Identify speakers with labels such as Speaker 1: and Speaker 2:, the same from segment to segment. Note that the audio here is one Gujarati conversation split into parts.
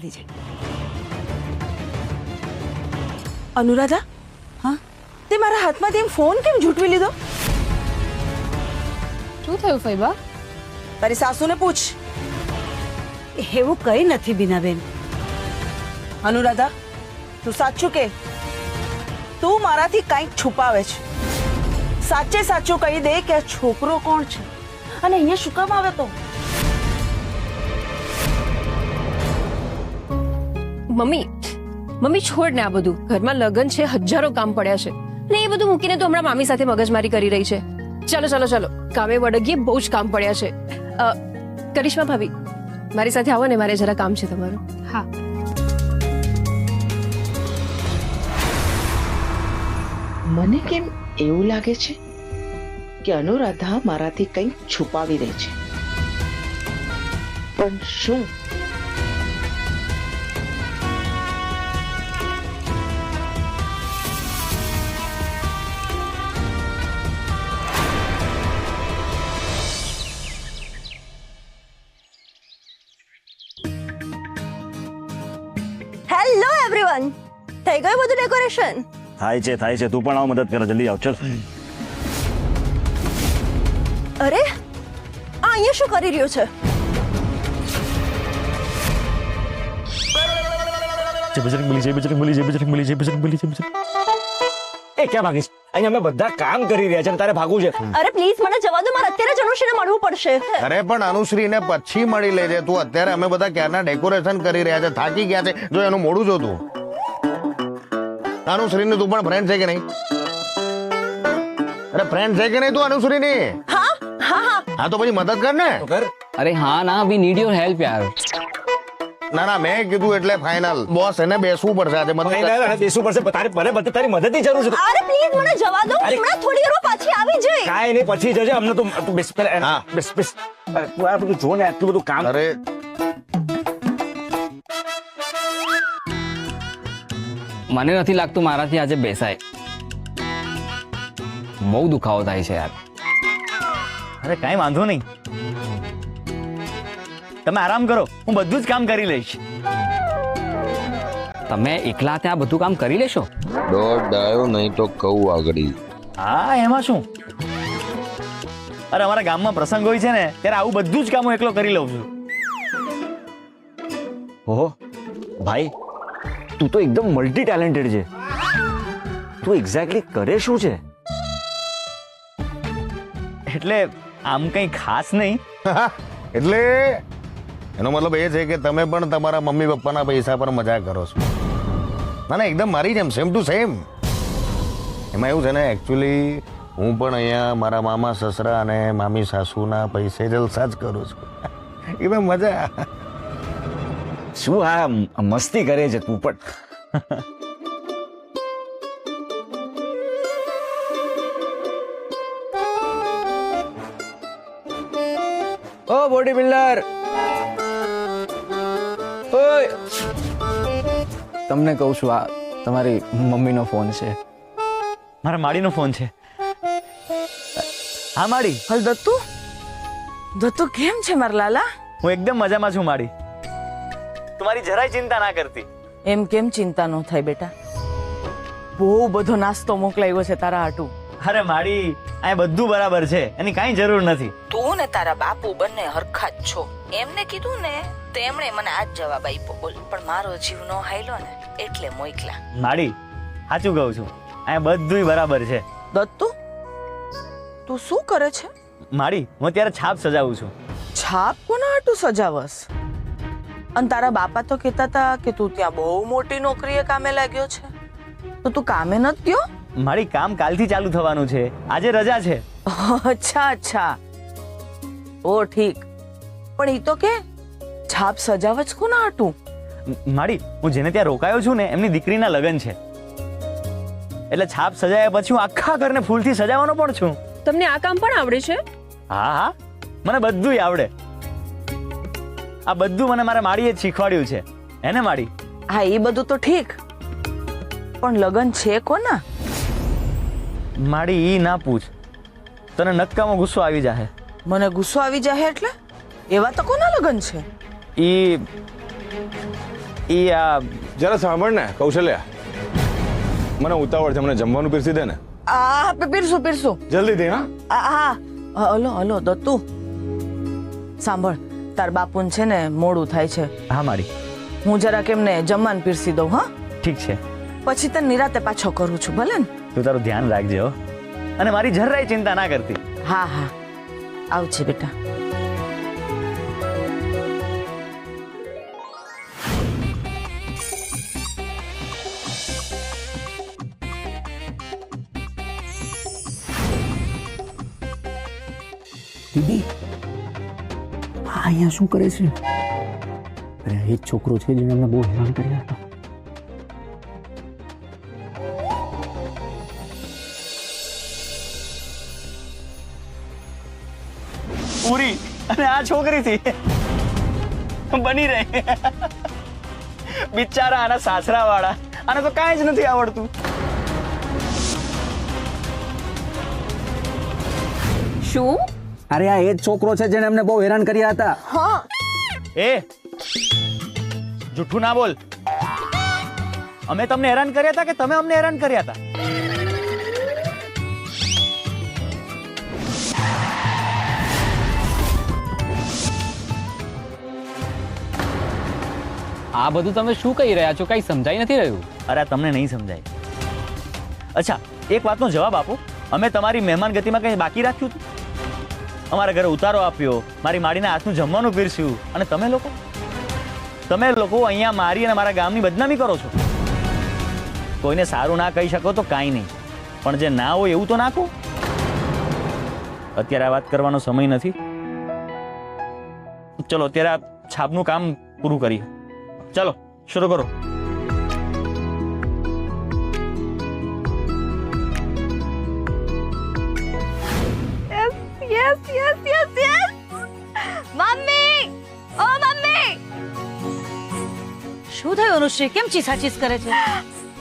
Speaker 1: જલ્દી જઈ. અનુરાધા,
Speaker 2: હા
Speaker 1: તે મારા હાથમાંથી એમ ફોન કેમ ઝૂંટવી લીધો?
Speaker 3: શું થયું ફૈબા?
Speaker 1: તારી સાસુને પૂછ.
Speaker 2: એવું કઈ નથી બીનાબેન.
Speaker 1: અનુરાધા, તું સાચું કે તું મારાથી કંઈક છુપાવે છે. સાચે સાચું કહી દે કે આ છોકરો કોણ છે અને અહીંયા શું કામ આવે તો?
Speaker 3: મમ્મી છોડ ને આ બધું. ઘરમાં લગન છે, હજારો કામ પડ્યા છે ને એ બધું મૂકીને તો હમણાં મામી સાથે મગજમારી કરી રહી છે. ચલો કામે વળગીએ, બહુ જ કામ પડ્યા છે. કરિશ્મા ભાભી, મારી સાથે આવો ને, મારે જરા કામ છે તમારું. હા.
Speaker 4: મને કેમ એવું લાગે છે કે અનુરાધા મારાથી કંઈક છુપાવી રહી છે, પણ શું?
Speaker 5: હેલો એવરીવન, થઈ ગયું બધું ડેકોરેશન?
Speaker 6: થાય છે. તું પણ આવ મદદ કરે, જલ્દી આવ. ચલ.
Speaker 5: અરે આ અહીંયા શું કરી રહ્યો છે?
Speaker 6: એ ક્યાં ભાગીશ? અહીંયા અમે બધા કામ કરી રહ્યા છે અને તારે ભાગવું છે?
Speaker 5: અરે પ્લીઝ મને જવા દો, મારે અત્યારે જ અનુશ્રીને મળવું પડશે.
Speaker 7: અરે પણ અનુશ્રીને પછી મળી લેજે તું. અત્યારે અમે બધા ક્યારના ડેકોરેશન કરી રહ્યા છે, થાકી ગયા છે. જો એનું મોડું જો તું. અનુશ્રીની તું પણ ફ્રેન્ડ છે કે નહીં? અરે ફ્રેન્ડ છે કે નહીં તું અનુશ્રીની?
Speaker 5: હા હા હા
Speaker 7: હા તો પછી મદદ કર ને.
Speaker 8: अरे हाँ ना, वी नीड योर हेल्प यार.
Speaker 7: ના મેં કીધું એટલે ફાઇનલ. બોસ એને બેસવું પડશે આજે. મદદ
Speaker 6: બેસવું પડશે. તારી મદદની જરૂર છે.
Speaker 5: અરે પ્લીઝ મને જવા દો, હમણાં થોડી વાર પાછી આવી જઈ.
Speaker 6: કાંઈ નહીં, પછી જજે. અમને તું બેસ.
Speaker 7: હા.
Speaker 6: બેસ. તું આ બધું જો ને, આટલું બધું કામ.
Speaker 7: અરે
Speaker 8: મને નથી લાગતું મારાથી આજે બેસાય. બહુ દુખાવો થાય છે યાર.
Speaker 9: અરે કાંઈ વાંધો નહીં, તમે આરામ કરો, હું બધું જ કામ કરી લઈશ.
Speaker 8: તમે એકલા ત્યાં બધું કામ કરી લેશો?
Speaker 10: દોઢ ડાયો નહીં તો કહું આગળ.
Speaker 9: હા, એમાં શું? અરે અમારા ગામમાં પ્રસંગ હોય છે ને, ત્યારે આવું બધું જ કામ હું એકલો કરી લઉં છું.
Speaker 6: ઓહો ભાઈ, તું તો એકદમ મલ્ટી ટેલેન્ટેડ છે. તું એક્ઝેક્ટલી કરે શું છે?
Speaker 9: એટલે આમ કંઈ ખાસ નહીં.
Speaker 7: એટલે એનો મતલબ એ છે કે તમે પણ તમારા મમ્મી પપ્પાના પૈસા પર મજાક કરો છો. ના એકદમ મારી જેમ, સેમ ટુ સેમ. એમાં એવું છે ને, એકચ્યુઅલી હું પણ અહીંયા મારા મામા સસરા અને મામી સાસુના પૈસે જલસા જ કરું છું. એકદમ મજા.
Speaker 6: શું આ મસ્તી કરે છે તું પણ?
Speaker 8: ઓ બોડી બિલ્ડર, ઓય તમને કહું છું, આ તમારી મમ્મીનો ફોન છે.
Speaker 9: મારા માડીનો ફોન છે. હા માડી.
Speaker 1: હલ દત્તુ કેમ છે મારા લાલા?
Speaker 9: હું એકદમ મજામાં છું માડી. તમારી જરાય ચિંતા ના કરતી.
Speaker 1: એમ કેમ ચિંતા ન થાય બેટા? બહુ બધો નાસ્તો મોકલાવ્યો છે તારા હાટુ.
Speaker 9: અરે માડી, આ બધું બરાબર છે, એની કાંઈ જરૂર નથી.
Speaker 11: તું ને તારા બાપુ બંને હરખા જ છો. એમને કીધું ને તો એમણે મને આ જ જવાબ આપ્યો. બોલ, પણ મારો જીવ નો હાયલો ને એટલે મોકલા.
Speaker 9: માડી, સાચું કહું છું, આ બધુંય બરાબર છે.
Speaker 1: દત્તુ, તું શું કરે છે?
Speaker 9: માડી, હું અત્યારે છાપ સજાવું છું.
Speaker 1: છાપ કોના હાટુ સજાવસ? અને તારા બાપા તો કહેતા હતા કે તું ત્યાં બહુ મોટી નોકરીએ કામે લાગ્યો છે, તો તું કામે નથી ગયો?
Speaker 9: મારી કામ કાલથી ચાલુ થવાનું છે, આજે રજા છે.
Speaker 1: અચ્છા. ઓ ઠીક, પણ ઈ તો કે છાપ સજાવસ કોના હાટુ?
Speaker 9: માડી, હું જેને ત્યાં રોકાયો છું ને, એમની દીકરીના લગ્ન છે, એટલે છાપ સજાયા પછી હું આખા ઘરને ફૂલથી સજાવવાનો પણ છું.
Speaker 3: તમને આ કામ પણ આવડે છે?
Speaker 9: હા, મને બધુંય આવડે. આ બધું મને મારા માડીએ જ શીખવાડ્યું છે. એને માડી?
Speaker 1: હા, એ બધું તો ઠીક, પણ લગન છે કોના?
Speaker 9: માડી, ઈ ના પૂછ, તને નક્કામાં ગુસ્સો આવી જાહે.
Speaker 1: મને ગુસ્સો આવી જાય એટલે? એવા તો કોના લગન છે?
Speaker 9: ઈ એ આ
Speaker 8: જરા સાંભળ ને કૌશલ્યા, મને ઉતાવળ છે, મને જમવાનું પીરસી દે ને.
Speaker 1: પીરસું પીરસું.
Speaker 8: જલ્દી દે. હા
Speaker 1: હા હલો હલો દત્તુ, સાંભળ, તાર બાપુને છે ને મોડું થાય છે.
Speaker 9: હા મારી.
Speaker 1: હું જરાક એમને જમવાનું પીરસી દઉં. હા
Speaker 9: ઠીક છે.
Speaker 1: પછી તને નિરાતે પાછો કરું છું, ભલે ને?
Speaker 9: તું તારું ધ્યાન રાખજે હો, અને મારી જરાય ચિંતા ના કરતી.
Speaker 1: હા હા આવજે બેટા.
Speaker 12: દીદી આ અહીંયા શું કરે છે? અરે એ જ છોકરો છે જેને અમને બહુ હેરાન કર્યા હતા.
Speaker 9: પૂરી અને આ છોકરીથી બની રહે. બિચારા આના સાસરા વાળા, આને તો કાંઈ જ નથી આવડતું.
Speaker 3: શું?
Speaker 12: અરે આ એ જ છોકરો છે જેને અમને બહુ હેરાન કર્યા હતા.
Speaker 5: હા
Speaker 9: એ જૂઠું ના બોલ. અમે તમને હેરાન કર્યા હતા કે તમે અમને હેરાન કર્યા હતા?
Speaker 12: આ બધું તમે શું કહી રહ્યા છો? કઈ સમજાઈ નથી રહ્યું.
Speaker 9: અરે આ તમને નહીં સમજાય. અચ્છા એક વાતનો જવાબ આપો, અમે તમારી મહેમાન ગતિમાં કંઈ બાકી રાખ્યું હતું? અમારા ઘરે ઉતારો આપ્યો, મારી માડીના હાથનું જમવાનું પીરસ્યું, અને તમે લોકો અહીંયા મારી અને મારા ગામની બદનામી કરો છો. કોઈને સારું ના કહી શકો તો કાંઈ નહીં, પણ જે ના હોય એવું તો નાખો. અત્યારે આ વાત કરવાનો સમય નથી. ચલો અત્યારે આ છાપનું કામ પૂરું કરીએ. ચલો શરૂ કરો.
Speaker 5: Yes yes yes yes. Mummy, ઓ મમ્મી,
Speaker 2: શું થયું અનુશ્રી? કેમ ચીસાચીસ કરે છે?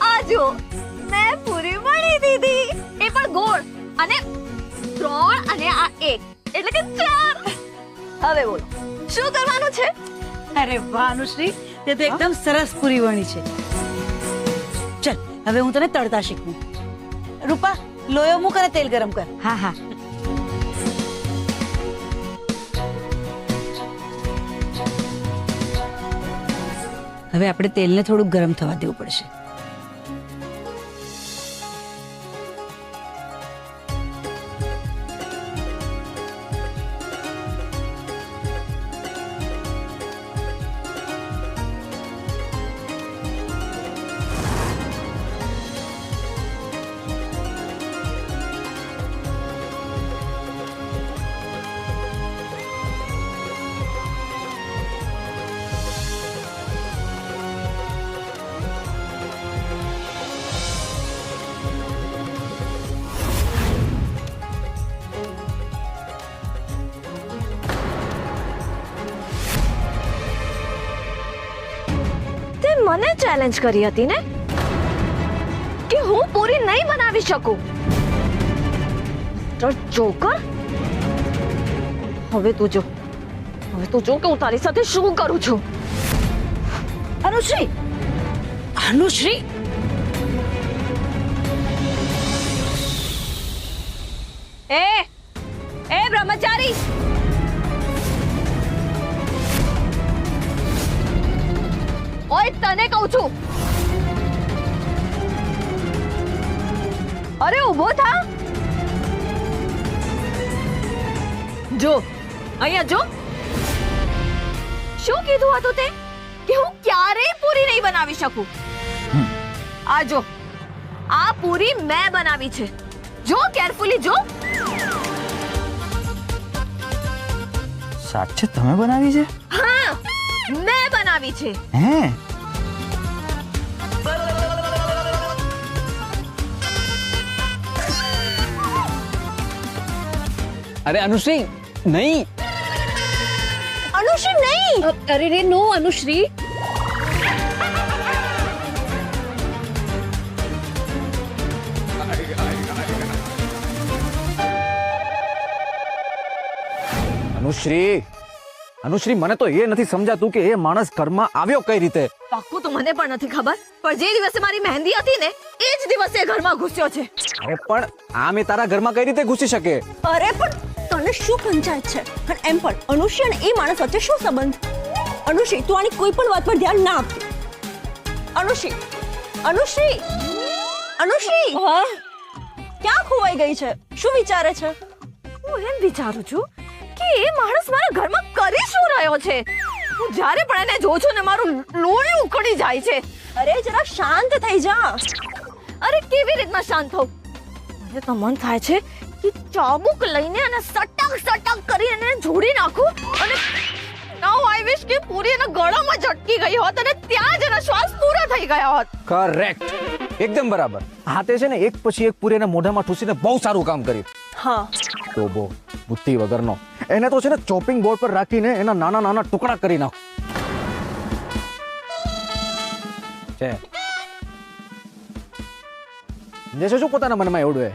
Speaker 5: આ જો મેં પૂરી વણી દીધી, એ પણ ગોળ, અને 3 અને આ 1 એટલે કે 4. હવે બોલો શું કરવાનું છે?
Speaker 2: અરે વાહ અનુશ્રી, તે તો એકદમ સરસ પૂરી વણી છે. ચલ હવે હું તને તળતા શીખવું. રૂપા લોયો મૂક અને તેલ ગરમ કર.
Speaker 1: હા હા
Speaker 2: હવે આપણે તેલને થોડું ગરમ થવા દેવું પડશે.
Speaker 5: મને ચેલેન્જ કરી હતી ને કે હું પૂરી નહીં બનાવી શકું. તો જોકર, હવે તું જો કે હું તારી સાથે શું કરું છું.
Speaker 2: અનુશ્રી, અનુશ્રી,
Speaker 5: એ બ્રહ્મચારી, ઓય તને કહું છું, અરે ઊભો થા. જો અહીંયા જો, શું કીધું હતું તે કે હું ક્યારેય પૂરી નહીં બનાવી શકું? આ જો, આ પૂરી મેં બનાવી છે. જો કેરફુલી જો.
Speaker 9: સાચે તમે બનાવી છે?
Speaker 5: હા, મેં બનાવી છે.
Speaker 9: હે?
Speaker 12: અરે અનુશ્રી નહીં.
Speaker 5: અનુશ્રી નહીં.
Speaker 3: અરે રે નો અનુશ્રી.
Speaker 12: અનુશ્રી, અનુશ્રી, મને તો એ નથી સમજાતું કે એ માણસ ઘરમાં આવ્યો કઈ રીતે.
Speaker 5: પાક્કું તો મને પણ નથી ખબર, પણ જે દિવસે મારી મહેંદી હતી ને એ જ દિવસે એ ઘરમાં ઘૂસ્યો છે.
Speaker 8: અરે પણ આમ એ તારા ઘરમાં કઈ રીતે ઘૂસી શકે?
Speaker 5: અરે પણ તને શું પંચાયત છે? અને એમ પણ અનુશ્રી અને એ માણસ વચ્ચે શું સંબંધ? અનુશ્રી, તું આની કોઈ પણ વાત પર ધ્યાન ના આપતી. અનુશ્રી, અનુશ્રી, અનુશ્રી, ક્યાં ખોવાઈ ગઈ છે? શું વિચારે છે? હું એમ વિચારું છું કે એ માણસ મારા ઘરમાં કરી શું રહ્યો છે. હું જ્યારે પણ એને જોઉં છું ને મારું લોહી ઉકળી જાય છે. અરે જરા શાંત થઈ જા. અરે કેવી રીતના શાંત થઉં? મને તો મન થાય છે કે ચાબુક લઈને અને સટક સટક કરીને એને જોડી નાખું અને નાઉ આઈ વિશ કે પૂરી એના ગળામાં ઝટકી ગઈ હોત અને ત્યાં જ એના શ્વાસ પૂરા થઈ ગયા હોત.
Speaker 8: કરેક્ટ, એકદમ બરાબર. હાથે છે ને એક પછી એક પૂરી એના મોઢામાં ઠૂસીને બહુ સારું કામ કર્યું.
Speaker 5: હા,
Speaker 8: તો બહુ બુદ્ધિ વગરનો. એને તો છે ને ચોપિંગ બોર્ડ પર રાખીને એના નાના નાના ટુકડા કરી નાખો છે. જે છે શું પોતાના મનમાં એવડું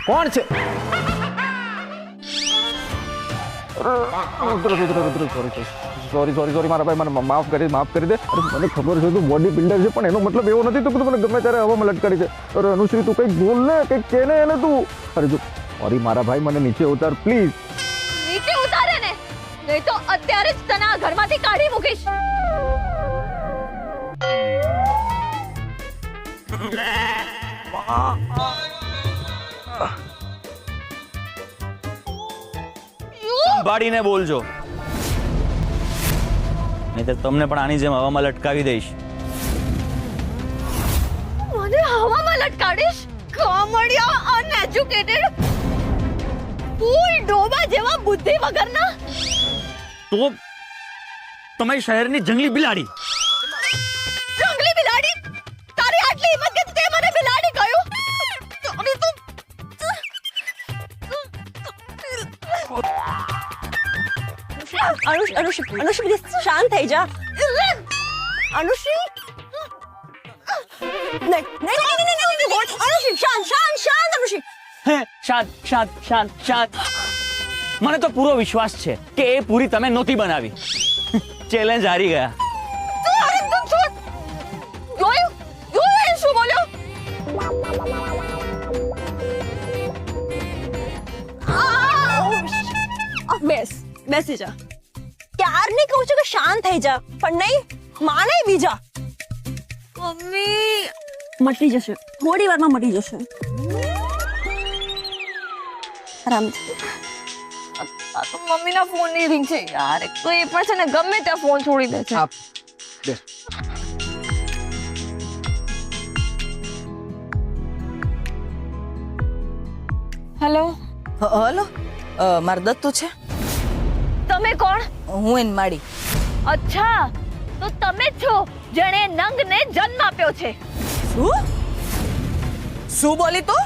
Speaker 8: કોણ છે? સોરી મારા ભાઈ, મને માફ કરી દે. અરે મને ખબર છે તું બોડી બિલ્ડર છે, પણ એનો મતલબ એવો નથી તો તું મને ગમે ત્યારે હવામાં લટકારી છે. અરે અનુશ્રી, તું કંઈક બોલ ને, કંઈક કે ને એને તું. અરે જો સોરી મારા ભાઈ, મને નીચે ઉતાર પ્લીઝ.
Speaker 5: નીચે ઉતારે ને, નહીં તો અત્યારે જ તને આ ઘરમાંથી કાઢી મૂકીશ.
Speaker 9: સંભાળીને બોલજો, નહીં તો તમને પણ આની જેમ હવામાં લટકાવી દઈશ.
Speaker 5: મને હવામાં લટકાડીશ? કામડિયા, અનએજ્યુકેટેડ, ફૂલ ડોબા જેવા બુદ્ધિ વગરના.
Speaker 9: તો તમે શહેરની જંગલી બિલાડી.
Speaker 5: જંગલી બિલાડી? તારી આટલી હિંમત કે તે મને બિલાડી કહ્યું? તારી તો અનુશ્રી, શાંત થઈ જા. અનુશ્રી,
Speaker 9: શાંત. મને તો પૂરો વિશ્વાસ છે કે એ પૂરી તમે નહોતી બનાવી. ચેલેન્જ હારી ગયા.
Speaker 5: શું બોલ્યો? બેસી જા. ક્યારની કહું છું કે શાંત થઈ જા, પણ નહીં માને બીજા. મમ્મી, મટી જશે, થોડી વારમાં મટી જશે. આરામથી. આ તો મમ્મીના ફોનની રિંગ છે યાર. એક તો એ પણ છે ને ગમે ત્યાં ફોન છોડી દે છે.
Speaker 8: બે
Speaker 5: હેલો,
Speaker 11: હલો, માર દત્તુ છે.
Speaker 5: તમે કોણ?
Speaker 11: હું એન માડી.
Speaker 5: અચ્છા, તો તમે જ છો જેણે નંગને જન્મ આપ્યો છે.
Speaker 11: શું બોલી તું?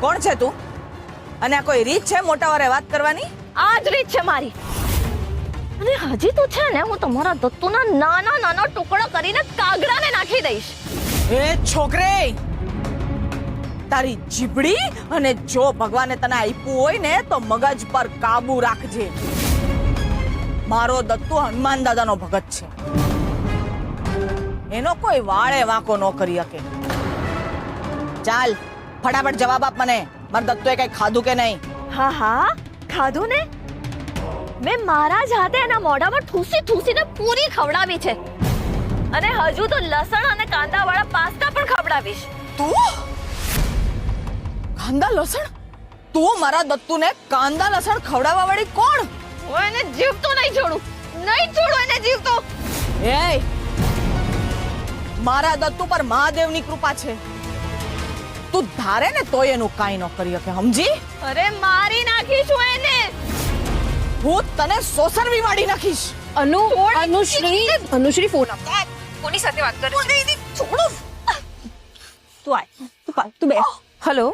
Speaker 11: કોણ છે તું? અને આ કોઈ રીત છે મોટા વારે વાત કરવાની?
Speaker 5: આ જ રીત છે મારી. અને હજી તો છે ને હું તમારા દત્તુના નાના નાના ટુકડા કરીને કાગડાને નાખી દઈશ.
Speaker 11: એ છોકરે, તારી જીભડી અને જો ભગવાને તને આપ્યું હોય ને તો મગજ પર કાબુ રાખજે. મારો દત્તુ હનુમાન દાદાનો ભગત છે, એનો કોઈ વાળે વાંકો ન કરી શકે. ચાલ ફટાફટ જવાબ આપ મને, મારા દત્તુએ કઈ ખાધું કે નહીં?
Speaker 5: હા હા, ખાધું ને. મેં મારા જ હાથે એના મોઢામાં ઠૂસીને પૂરી ખવડાવી છે. અને હજુ તો લસણ અને કાંદા વાળા પાસ્તા પણ ખવડાવીશ.
Speaker 11: તું કાંદા લસણ? તું મારા દત્તુને કાંદા લસણ ખવડાવવા વાળી કોણ?
Speaker 5: હું એને જીવતો નહીં છોડું એને જીવતો.
Speaker 11: એ મારા દત્તુ પર મહાદેવની કૃપા છે. તું ધારે ને તોય એનું કાઈ ન કરી શકે, સમજી?
Speaker 5: અરે મારી નાખીશું એને.
Speaker 11: હું તને સોસરવી વાળી નાખીશ.
Speaker 3: અનુશ્રી ફોન આપ. કોની સાથે વાત કરે છે?
Speaker 5: છોડો. તું આય, તું બે.
Speaker 3: હેલો.